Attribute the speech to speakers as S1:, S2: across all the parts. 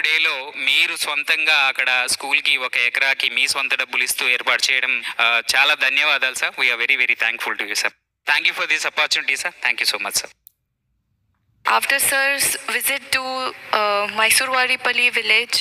S1: డేలో మీరు సొంతంగా అక్కడ స్కూల్కి 1 ఎకరాకి మీ సొంత డబ్బులు ఇస్తూ ఏర్పాటు చేయడం చాలా ధన్యవాదాలు sir. We are very very thankful to you sir. Thank you for this opportunity sir. Thank you so much sir.
S2: After sir's visit to Mysurwaripalli village,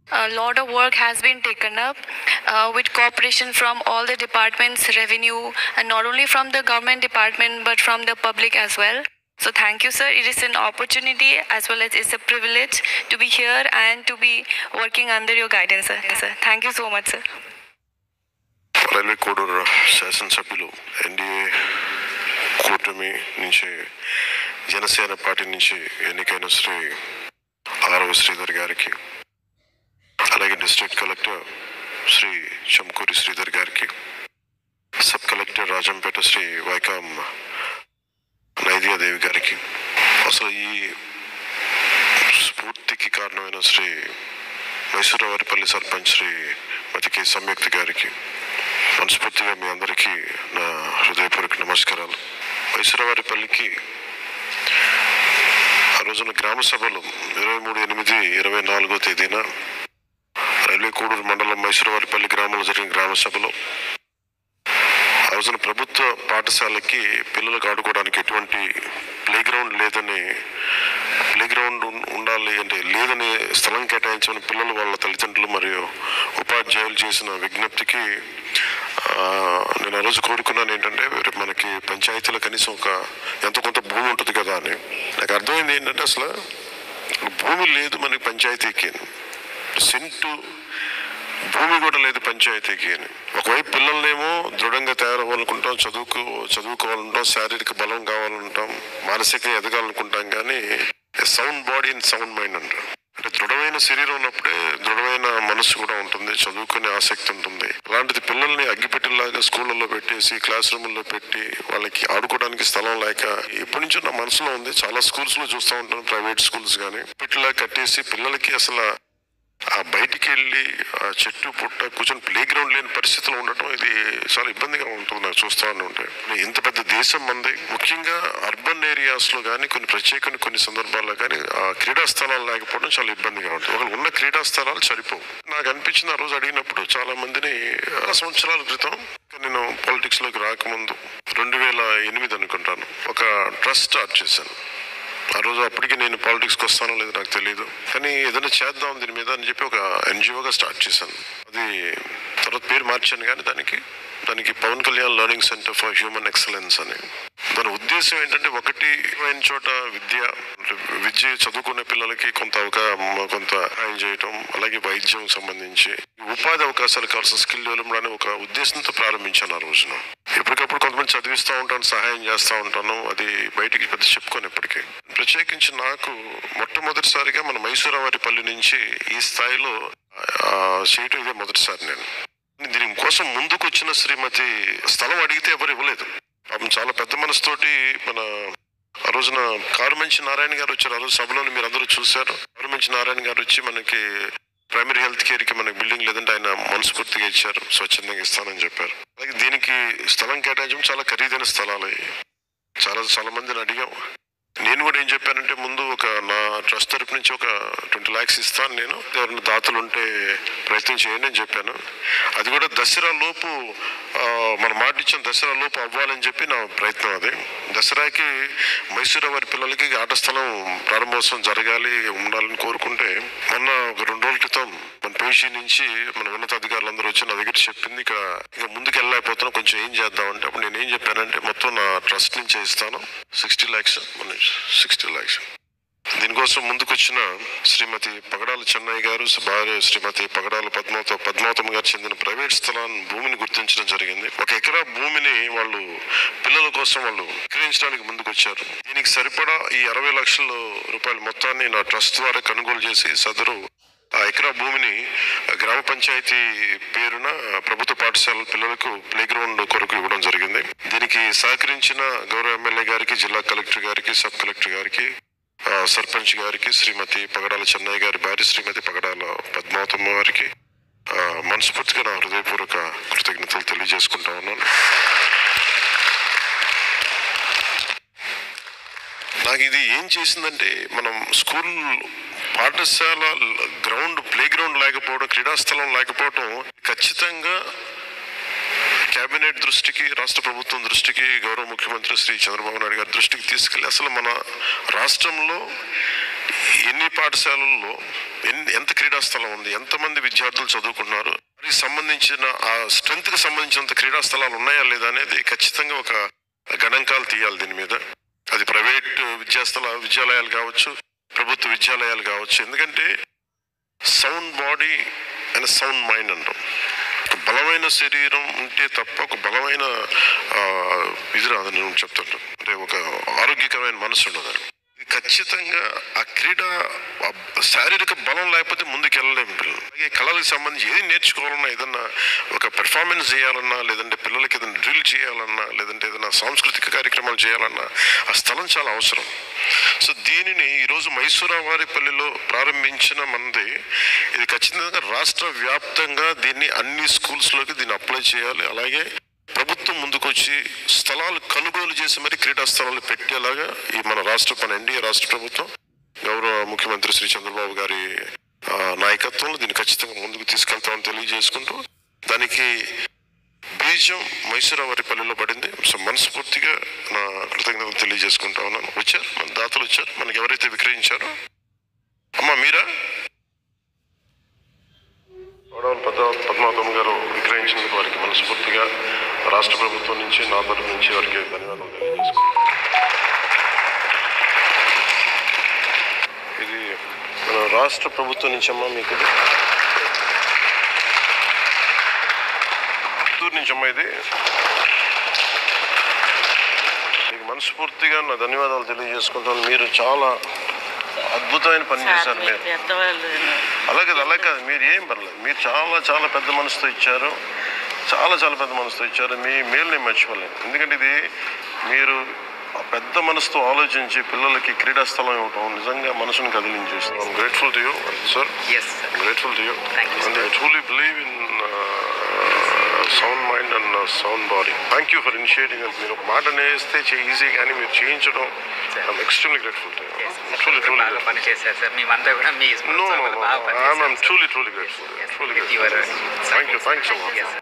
S2: a lot of work has been taken up with cooperation from all the departments, revenue, and not only from the government department but from the public as well. So thank you, sir. It is an opportunity as well as it's a privilege to be here and to be working under your guidance, sir. Thank you so much, sir.
S3: Railway Koduru శాసనసభ్యులు NDA కూటమి నుంచి Janasena party నుంచి ఎన్నికైన శ్రీ ఆరవ శ్రీధర్ గారికి, అలాగే district collector Shri చంకూరి Sridhar గారికి, sub collector Rajampet Shri వైకాం నైదియాదేవి గారికి, అసలు ఈ స్ఫూర్తికి కారణమైన శ్రీ మైసూరవారిపల్లి సర్పంచ్ శ్రీ మతికి సంయుక్త గారికి మనస్ఫూర్తిగా మీ అందరికీ నా హృదయపూర్వక నమస్కారాలు. మైసూరవారిపల్లికి ఆ రోజున గ్రామ సభలు 23/8/24 తేదీన రైల్వే కోడూరు మండలం మైసూరవారిపల్లి గ్రామంలో జరిగిన గ్రామ సభలో ఆ రోజున ప్రభుత్వ పాఠశాలకి పిల్లలకు ఆడుకోవడానికి ఎటువంటి ప్లే గ్రౌండ్ లేదని, ప్లే గ్రౌండ్ ఉండాలి అంటే లేదని స్థలం కేటాయించమని పిల్లలు వాళ్ళ తల్లిదండ్రులు మరియు ఉపాధ్యాయులు చేసిన విజ్ఞప్తికి నేను ఆ రోజు కోరుకున్నాను ఏంటంటే మనకి పంచాయతీలో కనీసం ఎంతో కొంత భూమి ఉంటుంది కదా అని. నాకు అర్థమైంది ఏంటంటే అసలు భూమి లేదు మనకి పంచాయతీకి, సెంటు భూమి కూడా లేదు పంచాయతీకి అని. ఒకవైపు పిల్లల్నేమో దృఢంగా తయారవ్వాలనుకుంటాం, చదువుకోవాలంటాం, శారీరక బలం కావాలంటాం, మానసికంగా ఎదగాలనుకుంటాం, కానీ sound body and sound mind అంటారు. అంటే దృఢమైన శరీరం ఉన్నప్పుడే దృఢమైన మనసు కూడా ఉంటుంది, చదువుకునే ఆసక్తి ఉంటుంది. అలాంటిది పిల్లల్ని అగ్గిపెట్టెలాగా స్కూళ్ళల్లో పెట్టేసి క్లాస్ రూముల్లో పెట్టి వాళ్ళకి ఆడుకోవడానికి స్థలం లేక ఎప్పటి నుంచో నా మనసులో ఉంది. చాలా స్కూల్స్ లో చూస్తూ ఉంటాను, ప్రైవేట్ స్కూల్స్ కానీ పెట్టెలా కట్టేసి పిల్లలకి అసలు ఆ బయటికి వెళ్ళి ఆ చెట్టు పుట్ట కూర్చొని ప్లే గ్రౌండ్ లేని పరిస్థితిలో ఉండటం ఇది చాలా ఇబ్బందిగా ఉంటుంది నాకు చూస్తూ ఉంటే. ఇంత పెద్ద దేశం మంది, ముఖ్యంగా అర్బన్ ఏరియాస్ లో కానీ కొన్ని సందర్భాల్లో కానీ ఆ క్రీడా స్థలాలు లేకపోవడం చాలా ఇబ్బందిగా ఉంటుంది. ఒకళ్ళు ఉన్న క్రీడా స్థలాలు సరిపోవు. నాకు అనిపించింది ఆ రోజు అడిగినప్పుడు చాలా మందిని, సంవత్సరాల క్రితం నేను పాలిటిక్స్ లోకి రాకముందు 2008 అనుకుంటాను, ఒక ట్రస్ట్ స్టార్ట్ చేశాను. ఆ రోజు అప్పటికి నేను పాలిటిక్స్కి వస్తానో లేదో నాకు తెలియదు, కానీ ఏదైనా చేద్దాం దీని మీద అని చెప్పి ఒక ఎన్జిఓగా స్టార్ట్ చేశాను. అది తర్వాత పేరు మార్చాను, కానీ దానికి Pawan Kalyan learning centre for human excellence అని. దాని ఉద్దేశం ఏంటంటే ఒకటి అయిన చోట విద్య చదువుకునే పిల్లలకి కొంత సహాయం చేయటం, అలాగే వైద్యం సంబంధించి ఉపాధి అవకాశాలు కావాల్సిన స్కిల్ డెవలప్మెంట్ అనే ఒక ఉద్దేశంతో ప్రారంభించాను ఆ రోజున. ఎప్పటికప్పుడు కొంతమంది చదివిస్తూ ఉంటాను, సహాయం చేస్తూ ఉంటాను, అది బయటికి పెద్ద చెప్పుకొని ఎప్పటికీ. ప్రత్యేకించి నాకు మొట్టమొదటిసారిగా మన మైసూరవారిపల్లి నుంచి ఈ స్థాయిలో చేయటం ఇదే మొదటిసారి. నేను దీనికోసం ముందుకు వచ్చిన శ్రీమతి స్థలం అడిగితే ఎవరు ఇవ్వలేదు. చాలా పెద్ద మనసుతోటి మన ఆ రోజున కారుమంచి నారాయణ గారు వచ్చారు. ఆ రోజు సభలోని మీరు అందరూ చూశారు. కారుమంచి నారాయణ గారు వచ్చి మనకి ప్రైమరీ హెల్త్ కేర్ కి మనకి బిల్డింగ్ లేదంటే ఆయన మనస్ఫూర్తిగా ఇచ్చారు, స్వచ్ఛందంగా ఇస్తానని చెప్పారు. అలాగే దీనికి స్థలం కేటాయించడం చాలా ఖరీదైన స్థలాలు. చాలా మందిని అడిగాం. నేను కూడా ఏం చెప్పానంటే ముందు నా ట్రస్ట్ తరపు నుంచి ఒక 20 lakhs ఇస్తాను, నేను ఎవరైనా దాతలు ఉంటే ప్రయత్నం చేయండి అని చెప్పాను. అది కూడా దసరా లోపు మనం మాట ఇచ్చిన దసరా లోపు అవ్వాలని చెప్పి నా ప్రయత్నం. అది దసరాకి మైసూరవారి పిల్లలకి ఆట స్థలం ప్రారంభోత్సవం జరగాలి, ఉండాలని కోరుకుంటే మొన్న ఒక 2 రోజుల క్రితం మన పేషి నుంచి మన ఉన్నతాధికారులందరూ వచ్చి నా దగ్గర చెప్పింది, ఇక ముందుకు వెళ్ళలేకపోతున్నాం, కొంచెం ఏం చేద్దామంటే అప్పుడు నేను ఏం చెప్పానంటే మొత్తం నా ట్రస్ట్ నుంచే ఇస్తాను 60 lakhs. దీనికోసం ముందుకొచ్చిన శ్రీమతి పగడాల చెన్నయ్య గారు, భార్య శ్రీమతి పగడాల పద్మావతమ్మ గారు చెందిన ప్రైవేట్ భూమిని గుర్తించడం జరిగింది. 1 ఎకరా భూమిని వాళ్ళు పిల్లల కోసం వాళ్ళు విక్రయించడానికి ముందుకొచ్చారు. దీనికి సరిపడా ఈ 60 లక్షల రూపాయల మొత్తాన్ని నా ట్రస్ట్ ద్వారా కొనుగోలు చేసి సదరు ఆ ఎకరా భూమిని గ్రామ పంచాయతీ పేరున ప్రభుత్వ పాఠశాల పిల్లలకు ప్లే గ్రౌండ్ కొరకు ఇవ్వడం జరిగింది. దీనికి సహకరించిన గౌరవ ఎమ్మెల్యే గారికి, జిల్లా కలెక్టర్ గారికి, సబ్ కలెక్టర్ గారికి, సర్పంచ్ గారికి, శ్రీమతి పగడాల చెన్నయ్య గారి భార్య శ్రీమతి పగడాల పద్మావతమ్మ గారికి మనస్ఫూర్తిగా నా హృదయపూర్వక కృతజ్ఞతలు తెలియజేసుకుంటా ఉన్నాను. నాకు ఇది ఏం చేసిందంటే, మనం స్కూల్ పాఠశాల ప్లే గ్రౌండ్ లేకపోవడం, క్రీడాస్థలం లేకపోవడం ఖచ్చితంగా కేబినెట్ దృష్టికి, రాష్ట్ర ప్రభుత్వం దృష్టికి, గౌరవ ముఖ్యమంత్రి శ్రీ చంద్రబాబు నాయుడు గారి దృష్టికి తీసుకెళ్ళి అసలు మన రాష్ట్రంలో ఎన్ని పాఠశాలల్లో ఎంత క్రీడాస్థలం ఉంది, ఎంతమంది విద్యార్థులు చదువుకున్నారు, వారికి సంబంధించిన ఆ స్ట్రెంత్కి సంబంధించినంత క్రీడాస్థలాలు ఉన్నాయా లేదా అనేది ఖచ్చితంగా ఒక గణాంకాలు తీయాలి దీని మీద. అది ప్రైవేట్ విద్యాలయాలు కావచ్చు, ప్రభుత్వ విద్యాలయాలు కావచ్చు. ఎందుకంటే sound body and sound mind అంటాం. ఒక బలమైన శరీరం ఉంటే తప్ప ఒక బలమైన ఇది రాదని నేను చెప్తుంటాను. అంటే ఒక ఆరోగ్యకరమైన మనసు ఉండదు. ఖచ్చితంగా ఆ క్రీడ శారీరక బలం లేకపోతే ముందుకు వెళ్ళలేము పిల్లలు. అలాగే కళలకు సంబంధించి ఏది నేర్చుకోవాలన్నా, ఏదన్నా ఒక పెర్ఫార్మెన్స్ చేయాలన్నా, లేదంటే పిల్లలకి ఏదైనా డ్రిల్ చేయాలన్నా, లేదంటే ఏదైనా సాంస్కృతిక కార్యక్రమాలు చేయాలన్నా ఆ స్థలం చాలా అవసరం. సో దీనిని ఈరోజు మైసూరావారిపల్లిలో ప్రారంభించిన మనది ఇది ఖచ్చితంగా రాష్ట్ర వ్యాప్తంగా దీన్ని అన్ని స్కూల్స్లోకి దీన్ని అప్లై చేయాలి. అలాగే ప్రభుత్వం ముందుకొచ్చి స్థలాలు కొనుగోలు చేసి మరి క్రీడా స్థలాలు పెట్టేలాగా ఈ మన ఎన్డీఏ రాష్ట్ర ప్రభుత్వం గౌరవ ముఖ్యమంత్రి శ్రీ చంద్రబాబు గారి నాయకత్వంలో దీన్ని ఖచ్చితంగా ముందుకు తీసుకెళ్తామని తెలియజేసుకుంటూ, దానికి బీజం మైసూరావారిపల్లిలో పడింది. సో మనస్ఫూర్తిగా నా కృతజ్ఞతలు తెలియజేసుకుంటా ఉన్నాను. వచ్చారు మన దాతలు, వచ్చారు మనకి ఎవరైతే విక్రయించారో. అమ్మా మీరా పద్మావతమ్మ గారు విక్రయించినందుకు వారికి మనస్ఫూర్తిగా రాష్ట్ర ప్రభుత్వం నుంచి, నా తరఫు నుంచి వారికి ధన్యవాదాలు తెలియజేసుకుంటాం. ఇది మన రాష్ట్ర ప్రభుత్వం నుంచి అమ్మా, మీకు చిత్తూరు నుంచి అమ్మా, ఇది మీకు మనస్ఫూర్తిగా నా ధన్యవాదాలు తెలియజేసుకుంటాను. మీరు చాలా అద్భుతమైన పని చేశారు. మీరు అలా కాదు, మీరు ఏం పర్లేదు, మీరు చాలా పెద్ద మనసుతో ఇచ్చారు, చాలా పెద్ద మనసుతో ఇచ్చారు. మీ మేలు నేను మర్చిపోలేను. ఎందుకంటే ఇది మీరు పెద్ద మనసుతో ఆలోచించి పిల్లలకి క్రీడా స్థలం ఇవ్వటం నిజంగా మనసును కదిలించేస్తాం. I'm grateful to you sir. Grateful to you and I truly believe in sound mind and sound body. Thank you for initiating. మీరు ఒక మాట నేస్తే ఈజీ, కానీ మీరు చేయించడం I'm extremely grateful to you. Truly grateful. No, I'm truly grateful. Truly grateful. Thank you so much.